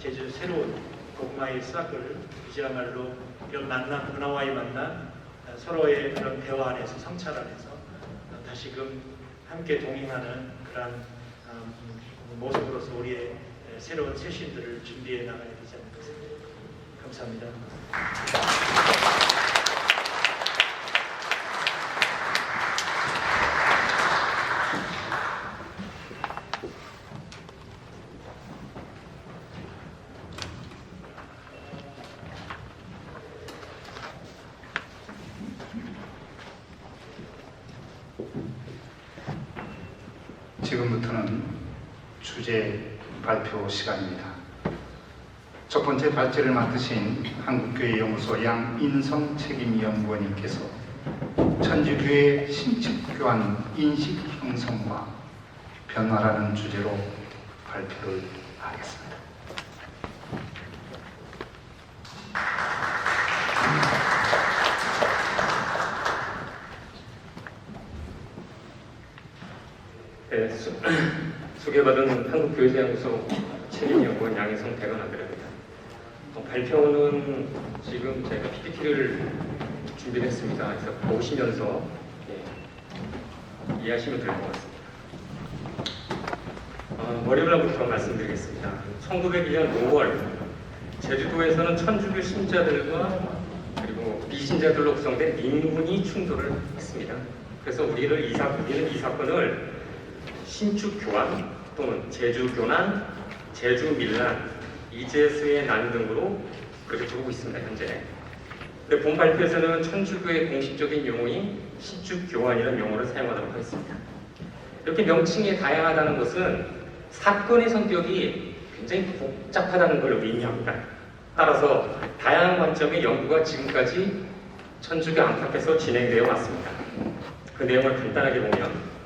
제주 새로운 복마의 싹을 이지야말로 이런 만남, 문화와의 만남, 서로의 그런 대화 안에서 성찰 안에서 다시금 함께 동행하는 그런 모습으로서 우리의 새로운 새신들을 준비해 나가야 되지 않을까 생각합니다. 감사합니다. 지금부터는 주제 발표 시간입니다. 첫 번째 발제를 맡으신 한국교회연구소 양인성 책임연구원님께서 천주교회 신축교환 인식 형성과 변화라는 주제로 발표를 하겠습니다. 네, 소개받은 한국교회연구소 책임연구원 양인성 대관원입니다. 발표는 지금 제가 PPT를 준비를 했습니다. 그래서 보시면서 이해하시면 될 것 같습니다. 머리부터 말씀드리겠습니다. 1901년 5월 제주도에서는 천주교 신자들과 그리고 비신자들로 구성된 민군이 충돌을 했습니다. 그래서 우리는 이 사건을 신축교환 또는 제주교난, 제주밀란, 이재수의 난 등으로 그렇게 부르고 있습니다. 현재. 근데 본 발표에서는 천주교의 공식적인 용어인 신축교환이라는 용어를 사용하도록 하겠습니다. 이렇게 명칭이 다양하다는 것은 사건의 성격이 굉장히 복잡하다는 걸 의미합니다. 따라서 다양한 관점의 연구가 지금까지 천주교 안팎에서 진행되어 왔습니다. 그 내용을 간단하게 보면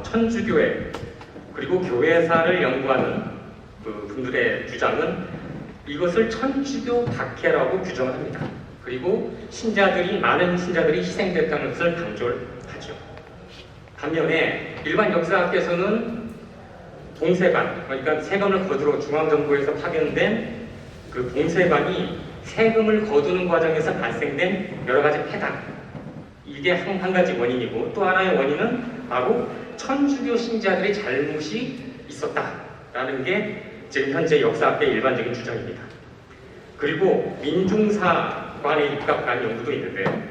천주교회 그리고 교회사를 연구하는 그 분들의 주장은 이것을 천주교 박해라고 규정을 합니다. 그리고 많은 신자들이 희생됐다는 것을 강조를 하죠. 반면에 일반 역사학에서는 봉쇄관, 그러니까 세금을 거두러 중앙정부에서 파견된 그 봉쇄관이 세금을 거두는 과정에서 발생된 여러 가지 폐단, 이게 한 가지 원인이고, 또 하나의 원인은 바로 천주교 신자들의 잘못이 있었다라는 게 지금 현재 역사학계의 일반적인 주장입니다. 그리고 민중사관에 입각한 연구도 있는데요.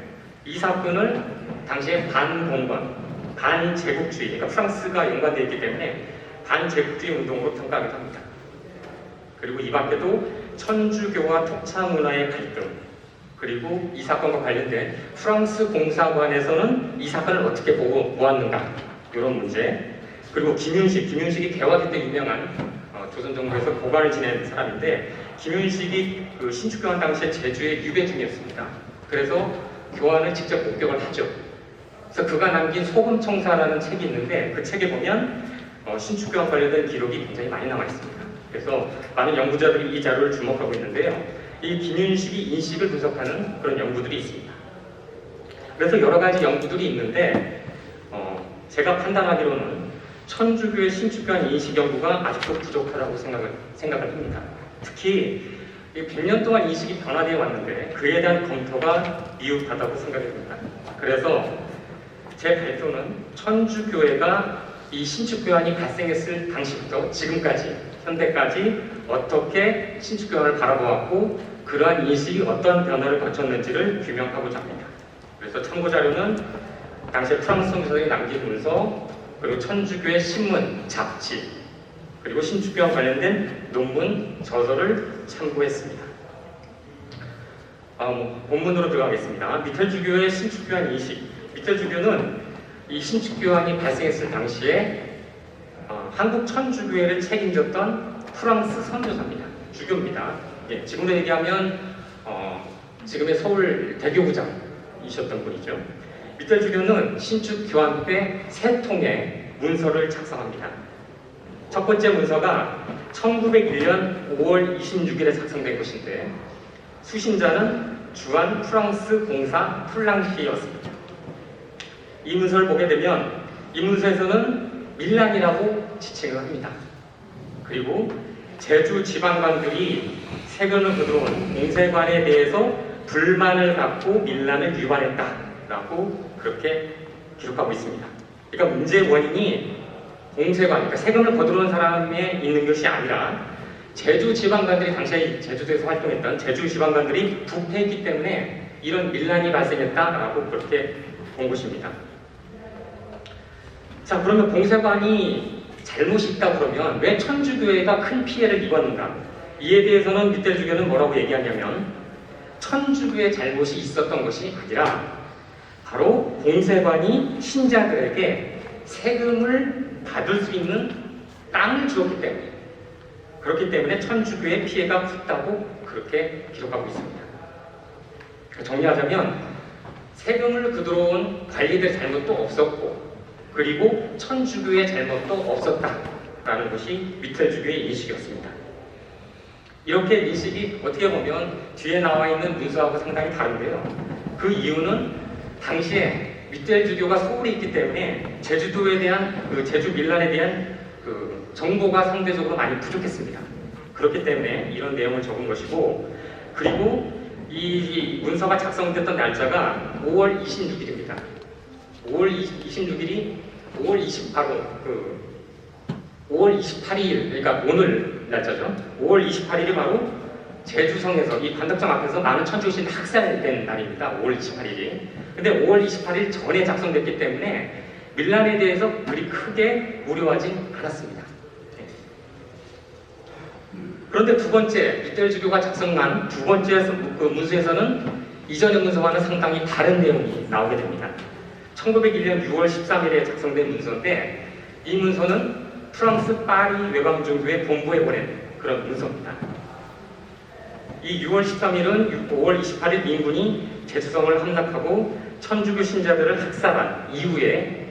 이 사건을 당시에 반봉건, 반제국주의, 그러니까 프랑스가 연관되어 있기 때문에 반제국주의 운동으로 평가하기도 합니다. 그리고 이 밖에도 천주교와 토차 문화의 갈등, 그리고 이 사건과 관련된 프랑스 공사관에서는 이 사건을 어떻게 보았는가, 이런 문제. 그리고 김윤식이 개화기 때 유명한 조선 정부에서 고관을 지낸 사람인데, 김윤식이 그 신축교환 당시에 제주의 유배 중이었습니다. 그래서 교환을 직접 목격을 하죠. 그래서 그가 남긴 소금청사라는 책이 있는데, 그 책에 보면 신축교환 관련된 기록이 굉장히 많이 남아 있습니다. 그래서 많은 연구자들이 이 자료를 주목하고 있는데요. 이 김윤식이 인식을 분석하는 그런 연구들이 있습니다. 그래서 여러 가지 연구들이 있는데, 제가 판단하기로는 천주교의 신축교환 인식 연구가 아직도 부족하다고 생각을 합니다. 특히 100년 동안 인식이 변화되어 왔는데 그에 대한 검토가 미흡하다고 생각이 듭니다. 그래서 제 발표는 천주교회가 이 신축교환이 발생했을 당시부터 지금까지, 현대까지 어떻게 신축교환을 바라보았고 그러한 인식이 어떤 변화를 거쳤는지를 규명하고자 합니다. 그래서 참고자료는 당시에 프랑스 선교사들이 남긴 문서, 그리고 천주교의 신문, 잡지, 그리고 신축교환 관련된 논문, 저서를 참고했습니다. 본문으로 들어가겠습니다. 미텔주교의 신축교환 인식. 미텔주교는 이 신축교환이 발생했을 당시에 한국 천주교회를 책임졌던 프랑스 선교사입니다. 주교입니다. 지금으로 얘기하면 지금의 서울 대교구장이셨던 분이죠. 미텔주교는 신축교환 때 3통의 문서를 작성합니다. 첫 번째 문서가 1901년 5월 26일에 작성된 것인데, 수신자는 주한 프랑스 공사 플랑시였습니다. 이 문서를 보게 되면 이 문서에서는 밀란이라고 지칭을 합니다. 그리고 제주 지방관들이 세금을 거두어온 공세관에 대해서 불만을 갖고 밀란을 유발했다라고 그렇게 기록하고 있습니다. 그러니까 문제의 원인이 공세관, 그러니까 세금을 거두어온 사람에 있는 것이 아니라 제주 지방관들이 당시에 제주도에서 활동했던 제주 지방관들이 부패했기 때문에 이런 밀란이 발생했다라고 그렇게 본 것입니다. 자, 그러면 공세관이 잘못이 있다 그러면 왜 천주교회가 큰 피해를 입었는가? 이에 대해서는 밑대주교는 뭐라고 얘기하냐면 천주교의 잘못이 있었던 것이 아니라 바로 공세관이 신자들에게 세금을 받을 수 있는 땅을 주었기 때문에, 그렇기 때문에 천주교의 피해가 컸다고 그렇게 기록하고 있습니다. 정리하자면 세금을 거두어온 관리들의 잘못도 없었고, 그리고 천주교의 잘못도 없었다라는 것이 미텔주교의 인식이었습니다. 이렇게 인식이 어떻게 보면 뒤에 나와 있는 문서하고 상당히 다른데요. 그 이유는 당시에 미텔주교가 소홀히 있기 때문에 제주도에 대한 제주 밀란에 대한 정보가 상대적으로 많이 부족했습니다. 그렇기 때문에 이런 내용을 적은 것이고, 그리고 이 문서가 작성됐던 날짜가 5월 26일입니다. 5월 26일이 5월 28일, 그러니까 오늘 날짜죠. 5월 28일이 바로 제주성에서 이 관덕장 앞에서 많은 천주교신이 학살된 날입니다. 5월 28일이. 근데 5월 28일 전에 작성됐기 때문에 밀란에 대해서 그리 크게 우려하진 않았습니다. 그런데 두 번째, 미텔주교가 작성한 두 번째 문서에서는 이전의 문서와는 상당히 다른 내용이 나오게 됩니다. 1901년 6월 13일에 작성된 문서인데, 이 문서는 프랑스 파리 외방종교의 본부에 보낸 그런 문서입니다. 이 6월 13일은 5월 28일 민군이 제주성을 함락하고 천주교 신자들을 학살한 이후에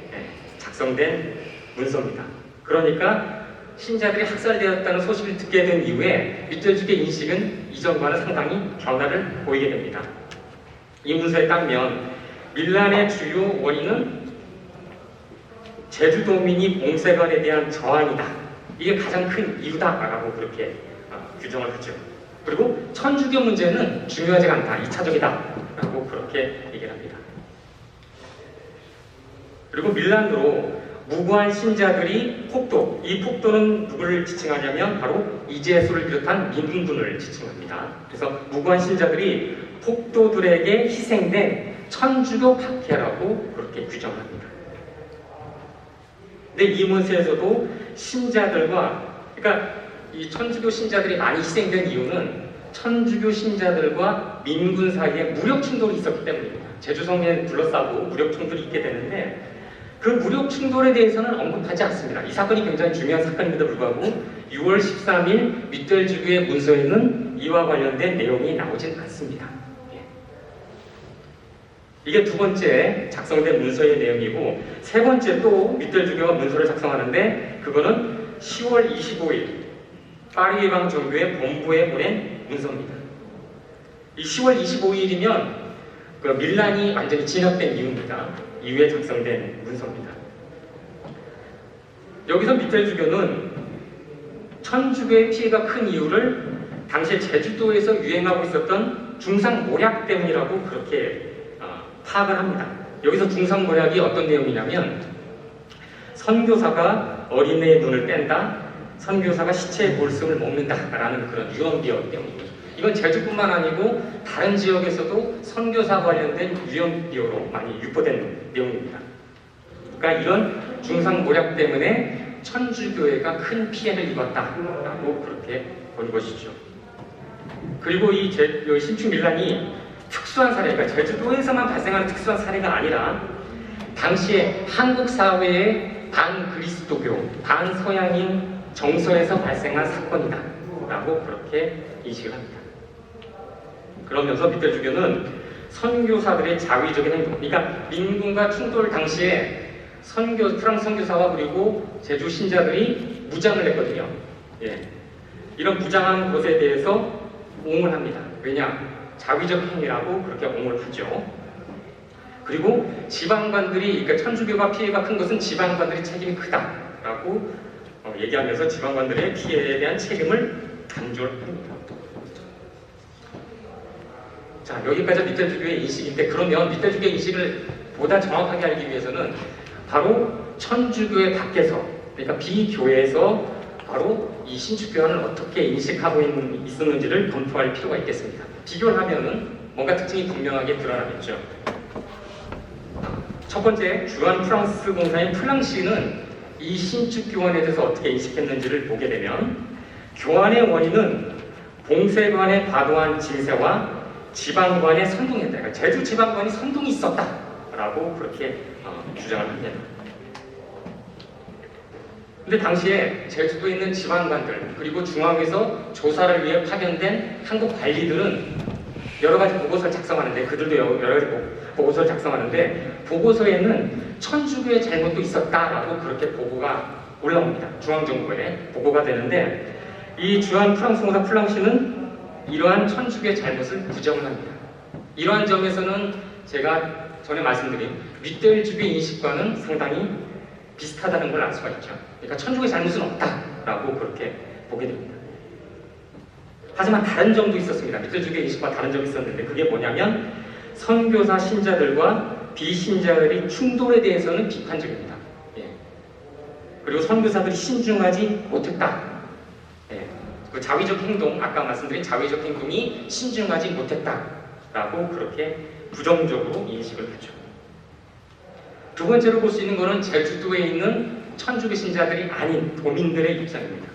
작성된 문서입니다. 그러니까 신자들이 학살되었다는 소식을 듣게 된 이후에 미텔주교의 인식은 이전과는 상당히 변화를 보이게 됩니다. 이 문서에 따르면 밀란의 주요 원인은 제주도민이 공세관에 대한 저항이다. 이게 가장 큰 이유다라고 그렇게 규정을 하죠. 그리고 천주교 문제는 중요하지가 않다, 2차적이다라고 그렇게 얘기를 합니다. 그리고 밀란으로 무고한 신자들이 폭도, 이 폭도는 누구를 지칭하냐면 바로 이재수를 비롯한 민군을 지칭합니다. 그래서 무고한 신자들이 폭도들에게 희생된 천주교 박해라고 그렇게 규정합니다. 근데 이 문서에서도 신자들과, 그러니까 이 천주교 신자들이 많이 희생된 이유는 천주교 신자들과 민군 사이에 무력 충돌이 있었기 때문입니다. 제주성에 둘러싸고 무력 충돌이 있게 되는데, 그 무력 충돌에 대해서는 언급하지 않습니다. 이 사건이 굉장히 중요한 사건임에도 불구하고 6월 13일 미텔주교의 문서에는 이와 관련된 내용이 나오진 않습니다. 이게 두 번째 작성된 문서의 내용이고, 세 번째 또 미텔주교가 문서를 작성하는데, 그거는 10월 25일 파리 외방 종교의 본부에 보낸 문서입니다. 이 10월 25일이면 그 밀란이 완전히 진압된 이후입니다. 이후에 작성된 문서입니다. 여기서 미텔주교는 천주교의 피해가 큰 이유를 당시에 제주도에서 유행하고 있었던 중상모략 때문이라고 그렇게 파악을 합니다. 여기서 중상모략이 어떤 내용이냐면, 선교사가 어린애의 눈을 뺀다, 선교사가 시체의 볼승을 먹는다라는 그런 유언비어 때문입니다. 이건 제주뿐만 아니고 다른 지역에서도 선교사 관련된 유언비어로 많이 유포된 내용입니다. 그러니까 이런 중상모략 때문에 천주교회가 큰 피해를 입었다라고 그렇게 본 것이죠. 그리고 이 신축 밀란이 특수한 사례, 그러니까 제주도에서만 발생하는 특수한 사례가 아니라 당시에 한국 사회의 반그리스도교, 반서양인 정서에서 발생한 사건이다 라고 그렇게 인식을 합니다. 그러면서 미텔주교는 선교사들의 자위적인 행동, 그러니까 민군과 충돌 당시에 프랑스 선교사와 그리고 제주 신자들이 무장을 했거든요. 이런 무장한 것에 대해서 옹을 합니다. 왜냐? 자위적 행위라고 그렇게 옹을 하죠. 그리고 지방관들이, 그러니까 천주교가 피해가 큰 것은 지방관들이 책임이 크다라고 얘기하면서 지방관들의 피해에 대한 책임을 강조를 합니다. 자, 여기까지 밑대주교의 인식인데, 그러면 밑대주교의 인식을 보다 정확하게 알기 위해서는 바로 천주교회 밖에서, 그러니까 비교회에서 바로 이 신축교환을 어떻게 인식하고 있었는지를 검토할 필요가 있겠습니다. 비교를 하면은 뭔가 특징이 분명하게 드러나겠죠. 첫 번째, 주한 프랑스 공사인 플랑시는 이 신축교환에 대해서 어떻게 인식했는지를 보게 되면, 교환의 원인은 봉쇄관의 과도한 증세와 지방관의 선동이었다. 그러니까 제주 지방관이 선동이 있었다라고 그렇게 주장을 합니다. 근데 당시에 제주도에 있는 지방관들 그리고 중앙에서 조사를 위해 파견된 한국 관리들은 여러 가지 보고서를 작성하는데, 그들도 여러 가지 보고서를 작성하는데, 보고서에는 천주교의 잘못도 있었다라고 그렇게 보고가 올라옵니다. 중앙정부에 보고가 되는데, 이 주한 프랑스 공사 플랑시는 이러한 천주교의 잘못을 부정을 합니다. 이러한 점에서는 제가 전에 말씀드린 윗대주교의 인식과는 상당히 비슷하다는 걸 알 수가 있죠. 그러니까 천주교의 잘못은 없다라고 그렇게 보게 됩니다. 하지만 다른 점도 있었습니다. 윗대주교의 인식과 다른 점이 있었는데, 그게 뭐냐면 선교사 신자들과 비신자들의 충돌에 대해서는 비판적입니다. 예. 그리고 선교사들이 신중하지 못했다. 예. 그 자위적 행동, 아까 말씀드린 자위적 행동이 신중하지 못했다라고 그렇게 부정적으로 인식을 하죠. 두 번째로 볼 수 있는 것은 제주도에 있는 천주교 신자들이 아닌 도민들의 입장입니다.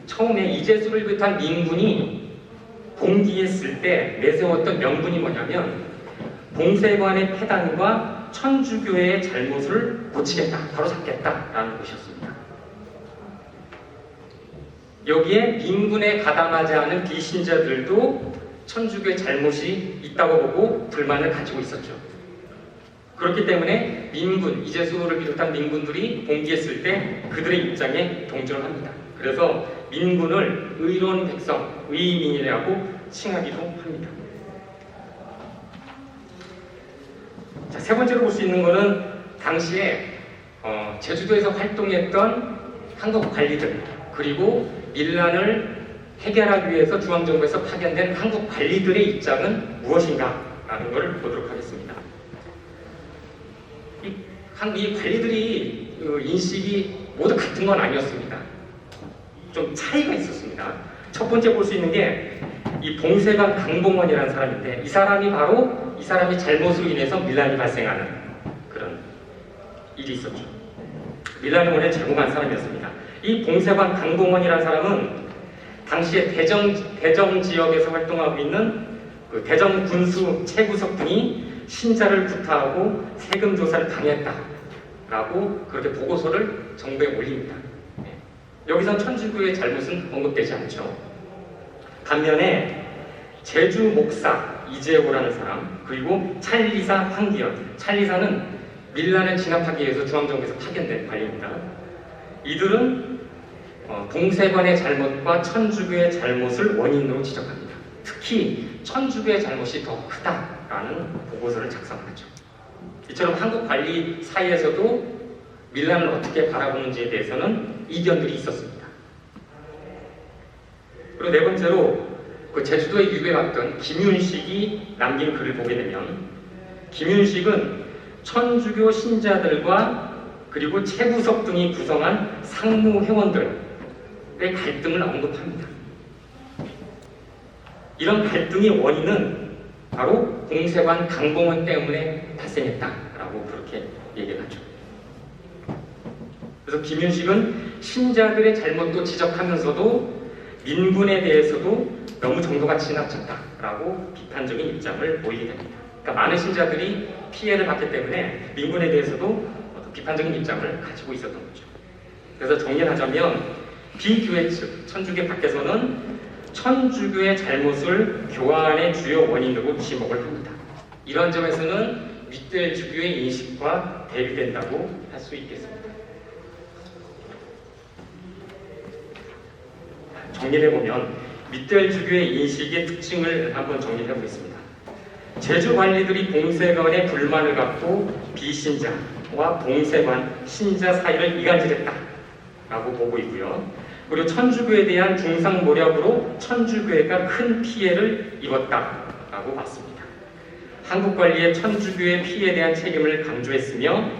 처음에 이제수를 비롯한 민군이 봉기했을 때 내세웠던 명분이 뭐냐면 봉쇄관의 폐단과 천주교의 잘못을 고치겠다, 바로잡겠다라는 것이었습니다. 여기에 민군에 가담하지 않은 비신자들도 천주교의 잘못이 있다고 보고 불만을 가지고 있었죠. 그렇기 때문에 민군, 이제수를 비롯한 민군들이 봉기했을 때 그들의 입장에 동조를 합니다. 그래서 민군을 의로운 백성, 의민이라고 칭하기도 합니다. 자, 세 번째로 볼 수 있는 것은 당시에 제주도에서 활동했던 한국 관리들, 그리고 밀란을 해결하기 위해서 중앙정부에서 파견된 한국 관리들의 입장은 무엇인가라는 것을 보도록 하겠습니다. 이 관리들이 인식이 모두 같은 건 아니었습니다. 좀 차이가 있었습니다. 첫 번째 볼 수 있는 게 이 봉쇄관 강봉원이라는 사람인데, 이 사람이 잘못으로 인해서 밀란이 발생하는 그런 일이 있었죠. 밀란이 원래 제공한 사람이었습니다. 이 봉쇄관 강봉원이라는 사람은 당시에 대정 지역에서 활동하고 있는 그 대정 군수 최구석 분이 신자를 구타하고 세금 조사를 강요했다라고 그렇게 보고서를 정부에 올립니다. 여기선 천주교의 잘못은 언급되지 않죠. 반면에 제주 목사 이재호라는 사람, 그리고 찰리사 황기현, 찰리사는 밀란을 진압하기 위해서 중앙정부에서 파견된 관리입니다. 이들은 봉쇄관의 잘못과 천주교의 잘못을 원인으로 지적합니다. 특히 천주교의 잘못이 더 크다라는 보고서를 작성하죠. 이처럼 한국 관리 사이에서도 밀란을 어떻게 바라보는지에 대해서는 이견들이 있었습니다. 그리고 네 번째로 그 제주도에 유배왔던 김윤식이 남긴 글을 보게 되면, 김윤식은 천주교 신자들과 그리고 최구석 등이 구성한 상무 회원들의 갈등을 언급합니다. 이런 갈등의 원인은 바로 봉쇄관 강봉원 때문에 발생했다라고 그렇게 얘기를 하죠. 그래서 김윤식은 신자들의 잘못도 지적하면서도 민군에 대해서도 너무 정도가 지나쳤다라고 비판적인 입장을 보이게 됩니다. 그러니까 많은 신자들이 피해를 받기 때문에 민군에 대해서도 비판적인 입장을 가지고 있었던 거죠. 그래서 정리를 하자면 비교회 측, 천주교 밖에서는 천주교의 잘못을 교환의 주요 원인으로 지목을 합니다. 이런 점에서는 윗대주교의 인식과 대비된다고 할 수 있겠습니다. 정리를 해보면 윗대주교의 인식의 특징을 한번 정리해 보겠습니다. 제주 관리들이 봉쇄관에 불만을 갖고 비신자와 봉쇄관 신자 사이를 이간질했다 라고 보고 있고요. 그리고 천주교에 대한 중상모략으로 천주교회가 큰 피해를 입었다라고 봤습니다. 한국관리의 천주교의 피해에 대한 책임을 강조했으며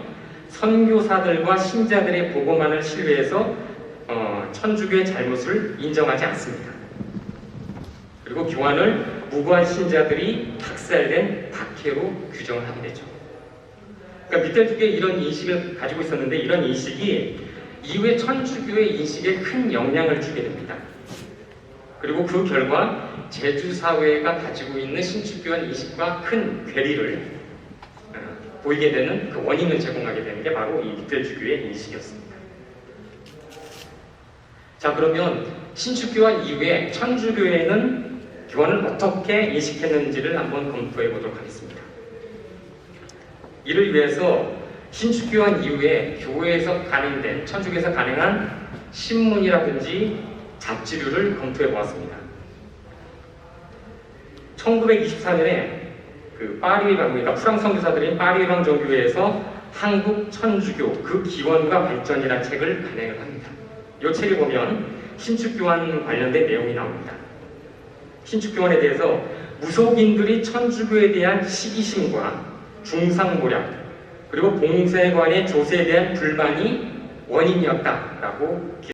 선교사들과 신자들의 보고만을 신뢰해서 천주교의 잘못을 인정하지 않습니다. 그리고 교환을 무고한 신자들이 학살된 박해로 규정을 하게 되죠. 그러니까 미텔주교에 이런 인식을 가지고 있었는데 이런 인식이 이후에 천주교의 인식에 큰 영향을 주게 됩니다. 그리고 그 결과 제주 사회가 가지고 있는 신축교한 인식과 큰 괴리를 보이게 되는 그 원인을 제공하게 되는 게 바로 이 미텔주교의 인식이었습니다. 자, 그러면 신축교환 이후에 천주교회는 교환을 어떻게 인식했는지를 한번 검토해 보도록 하겠습니다. 이를 위해서 신축교환 이후에 교회에서 간행된, 천주교에서 간행한 신문이라든지 잡지류를 검토해 보았습니다. 1924년에 그 파리 그러니까 프랑스 선교사들인 파리 예방정교회에서 한국 천주교 그 기원과 발전이라는 책을 간행을 합니다. 이 책을 보면 신축교환 관련된 내용이 나옵니다. 신축교환에 대해서 무속인들이 천주교에 대한 시기심과 중상모략 그리고 봉쇄관의 조세에 대한 불만이 원인이었다라고